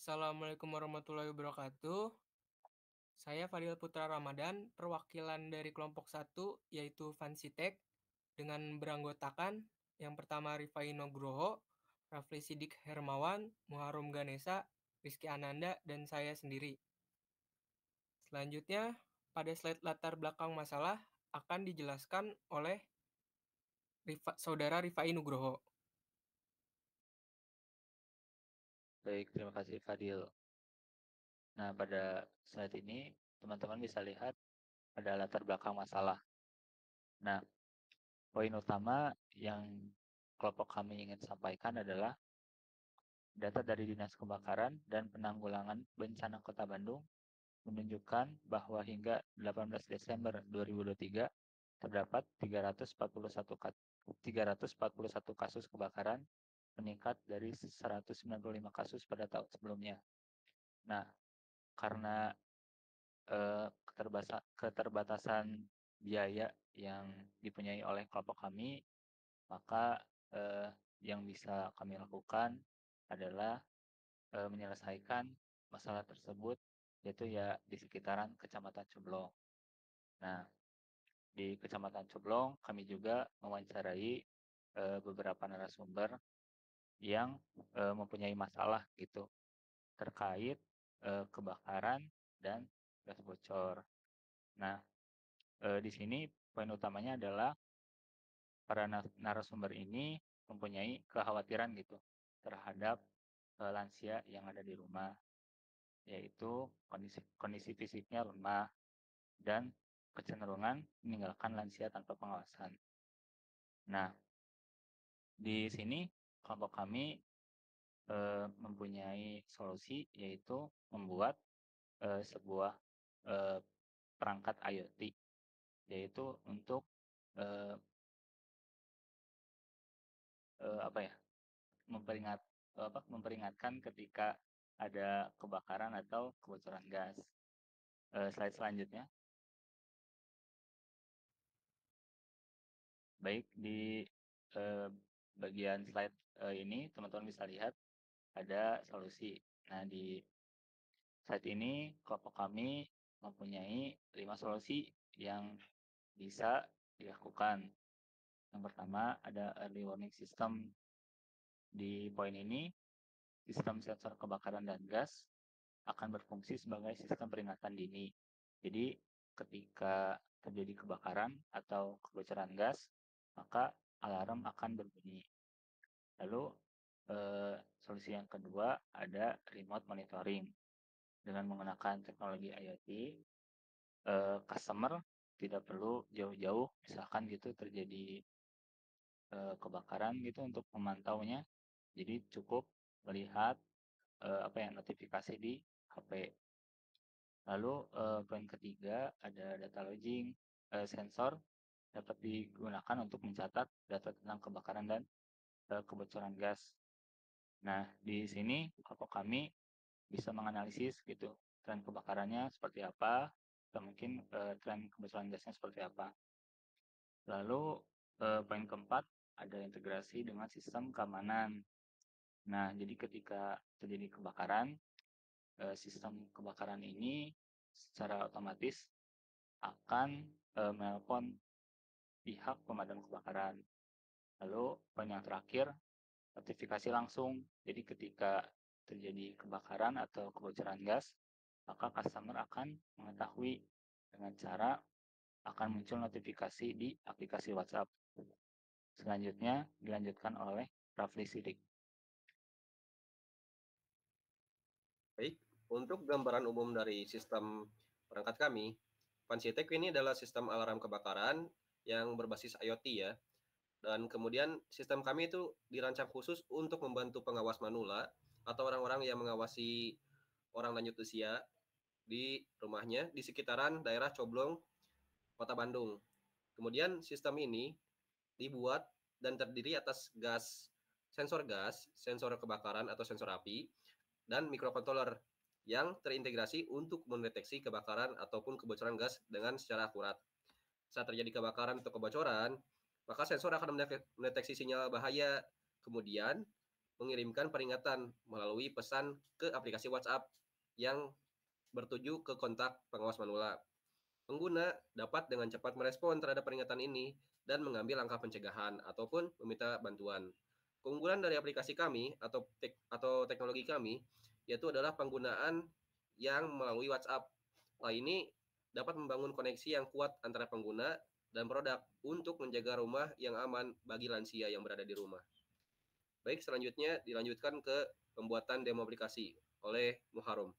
Assalamualaikum warahmatullahi wabarakatuh. Saya Fadil Putra Ramadan, perwakilan dari kelompok 1 yaitu Fansitek dengan beranggotakan yang pertama Rifai Nugroho, Rafli Sidik Hermawan, Muharum Ganesa, Rizky Ananda, dan saya sendiri. Selanjutnya, pada slide latar belakang masalah akan dijelaskan oleh Saudara Rifai Nugroho. Baik, terima kasih Fadil. Nah, pada slide ini teman-teman bisa lihat ada latar belakang masalah. Nah, poin utama yang kelompok kami ingin sampaikan adalah data dari Dinas Kebakaran dan Penanggulangan Bencana Kota Bandung menunjukkan bahwa hingga 18 Desember 2023 terdapat 341 kasus kebakaran, meningkat dari 195 kasus pada tahun sebelumnya. Nah, karena keterbatasan biaya yang dipunyai oleh kelompok kami, maka yang bisa kami lakukan adalah menyelesaikan masalah tersebut, yaitu ya di sekitaran Kecamatan Coblong. Nah, di Kecamatan Coblong kami juga mewawancarai beberapa narasumber yang mempunyai masalah gitu terkait kebakaran dan gas bocor. Nah, di sini poin utamanya adalah para narasumber ini mempunyai kekhawatiran gitu terhadap lansia yang ada di rumah, yaitu kondisi fisiknya lemah dan kecenderungan meninggalkan lansia tanpa pengawasan. Nah, di sini kelompok kami mempunyai solusi, yaitu membuat sebuah perangkat IoT, yaitu untuk eh, apa ya, memperingatkan ketika ada kebakaran atau kebocoran gas. Slide selanjutnya. Baik, di eh, bagian slide ini teman-teman bisa lihat ada solusi. Nah, di slide ini kelompok kami mempunyai 5 solusi yang bisa dilakukan. Yang pertama ada early warning system. Di poin ini, sistem sensor kebakaran dan gas akan berfungsi sebagai sistem peringatan dini. Jadi, ketika terjadi kebakaran atau kebocoran gas, maka alarm akan berbunyi. Lalu, solusi yang kedua ada remote monitoring. Dengan menggunakan teknologi IoT, customer tidak perlu jauh-jauh, misalkan gitu terjadi kebakaran gitu untuk memantaunya. Jadi cukup melihat notifikasi di HP. Lalu poin ketiga ada data logging. Sensor dapat digunakan untuk mencatat data tentang kebakaran dan kebocoran gas. Nah, di sini kelompok kami bisa menganalisis gitu tren kebakarannya seperti apa, atau mungkin tren kebocoran gasnya seperti apa. Lalu poin keempat ada integrasi dengan sistem keamanan. Nah, jadi ketika terjadi kebakaran, sistem kebakaran ini secara otomatis akan menelpon pihak pemadam kebakaran. Lalu poin yang terakhir, notifikasi langsung. Jadi ketika terjadi kebakaran atau kebocoran gas, maka customer akan mengetahui dengan cara akan muncul notifikasi di aplikasi WhatsApp. Selanjutnya dilanjutkan oleh Rafli Sidik. Baik, untuk gambaran umum dari sistem perangkat kami, Fansitek ini adalah sistem alarm kebakaran yang berbasis IoT ya. Dan kemudian sistem kami itu dirancang khusus untuk membantu pengawas manula atau orang-orang yang mengawasi orang lanjut usia di rumahnya di sekitaran daerah Coblong, Kota Bandung. Kemudian sistem ini dibuat dan terdiri atas gas, sensor kebakaran atau sensor api, dan mikrokontroller yang terintegrasi untuk mendeteksi kebakaran ataupun kebocoran gas dengan secara akurat. Saat terjadi kebakaran atau kebocoran, maka sensor akan mendeteksi sinyal bahaya, kemudian mengirimkan peringatan melalui pesan ke aplikasi WhatsApp yang bertuju ke kontak pengawas manula. Pengguna dapat dengan cepat merespon terhadap peringatan ini dan mengambil langkah pencegahan ataupun meminta bantuan. Keunggulan dari aplikasi kami atau teknologi kami yaitu adalah penggunaan yang melalui WhatsApp. Hal ini dapat membangun koneksi yang kuat antara pengguna dan produk untuk menjaga rumah yang aman bagi lansia yang berada di rumah. Baik, selanjutnya dilanjutkan ke pembuatan demo aplikasi oleh Muharom.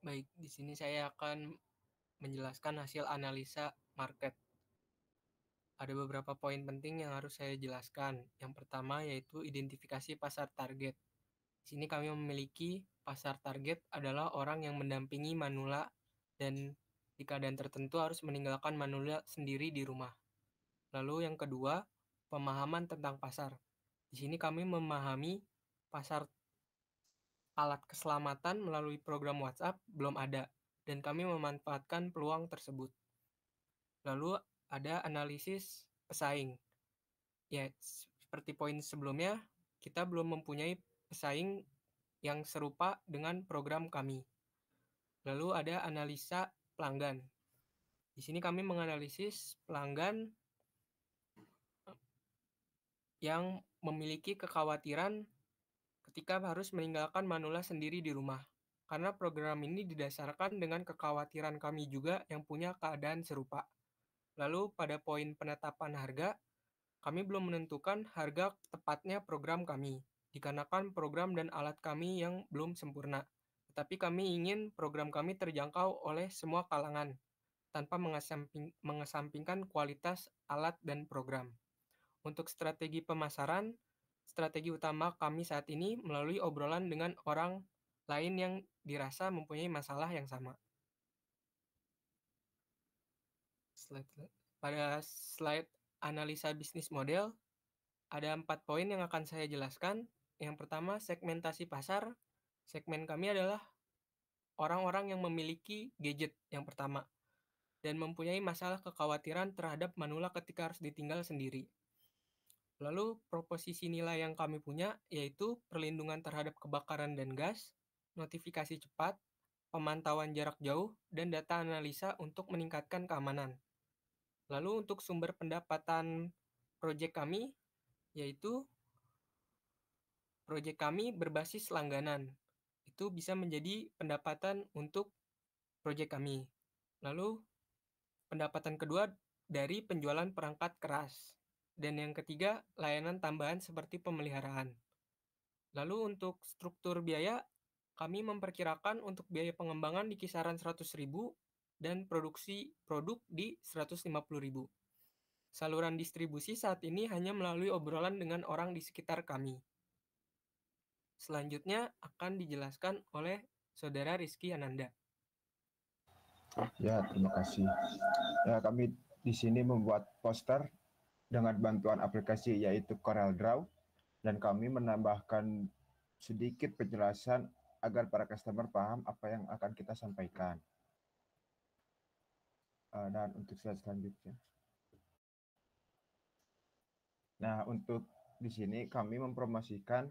Baik, di sini saya akan menjelaskan hasil analisa market. Ada beberapa poin penting yang harus saya jelaskan. Yang pertama yaitu identifikasi pasar target. Di sini kami memiliki pasar target adalah orang yang mendampingi manula dan di keadaan tertentu harus meninggalkan manula sendiri di rumah. Lalu yang kedua, pemahaman tentang pasar. Di sini kami memahami pasar alat keselamatan melalui program WhatsApp belum ada dan kami memanfaatkan peluang tersebut. Lalu ada analisis pesaing. Ya, seperti poin sebelumnya, kita belum mempunyai pesaing yang serupa dengan program kami. Lalu ada analisa pelanggan. Di sini kami menganalisis pelanggan yang memiliki kekhawatiran ketika harus meninggalkan manula sendiri di rumah. Karena program ini didasarkan dengan kekhawatiran kami juga yang punya keadaan serupa. Lalu pada poin penetapan harga, kami belum menentukan harga tepatnya program kami, dikarenakan program dan alat kami yang belum sempurna. Tetapi kami ingin program kami terjangkau oleh semua kalangan, tanpa mengesampingkan kualitas alat dan program. Untuk strategi pemasaran, strategi utama kami saat ini melalui obrolan dengan orang lain yang dirasa mempunyai masalah yang sama. Pada slide analisa bisnis model, ada 4 poin yang akan saya jelaskan. Yang pertama, segmentasi pasar. Segmen kami adalah orang-orang yang memiliki gadget yang pertama dan mempunyai masalah kekhawatiran terhadap manula ketika harus ditinggal sendiri. Lalu, proposisi nilai yang kami punya yaitu perlindungan terhadap kebakaran dan gas, notifikasi cepat, pemantauan jarak jauh, dan data analisa untuk meningkatkan keamanan. Lalu untuk sumber pendapatan proyek kami, yaitu proyek kami berbasis langganan. Itu bisa menjadi pendapatan untuk proyek kami. Lalu pendapatan kedua dari penjualan perangkat keras. Dan yang ketiga, layanan tambahan seperti pemeliharaan. Lalu untuk struktur biaya, kami memperkirakan untuk biaya pengembangan di kisaran 100.000 dan produksi produk di 150.000. Saluran distribusi saat ini hanya melalui obrolan dengan orang di sekitar kami. Selanjutnya akan dijelaskan oleh Saudara Rizky Ananda. Ya, terima kasih. Ya, kami di sini membuat poster dengan bantuan aplikasi yaitu CorelDRAW dan kami menambahkan sedikit penjelasan agar para customer paham apa yang akan kita sampaikan. Dan untuk slide selanjutnya. Nah, untuk di sini kami mempromosikan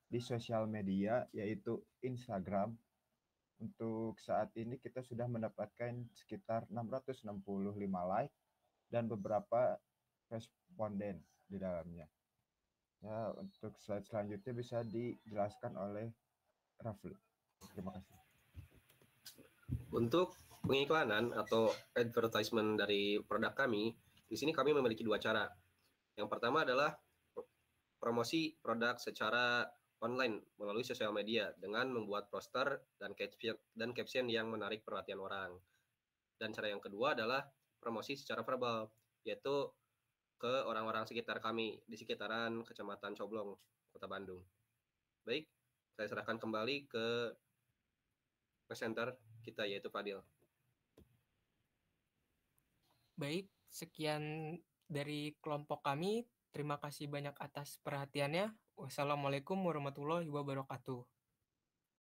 di sosial media yaitu Instagram Untuk saat ini kita sudah mendapatkan sekitar 665 like dan beberapa responden di dalamnya. Ya, untuk slide selanjutnya bisa dijelaskan oleh Rafli. Terima kasih. Untuk pengiklanan atau advertisement dari produk kami, di sini kami memiliki dua cara. Yang pertama adalah promosi produk secara online melalui sosial media dengan membuat poster dan caption yang menarik perhatian orang. Dan cara yang kedua adalah promosi secara verbal, yaitu ke orang-orang sekitar kami di sekitaran Kecamatan Coblong, Kota Bandung. Baik, saya serahkan kembali ke presenter kita yaitu Fadil. Baik, sekian dari kelompok kami. Terima kasih banyak atas perhatiannya. Wassalamualaikum warahmatullahi wabarakatuh.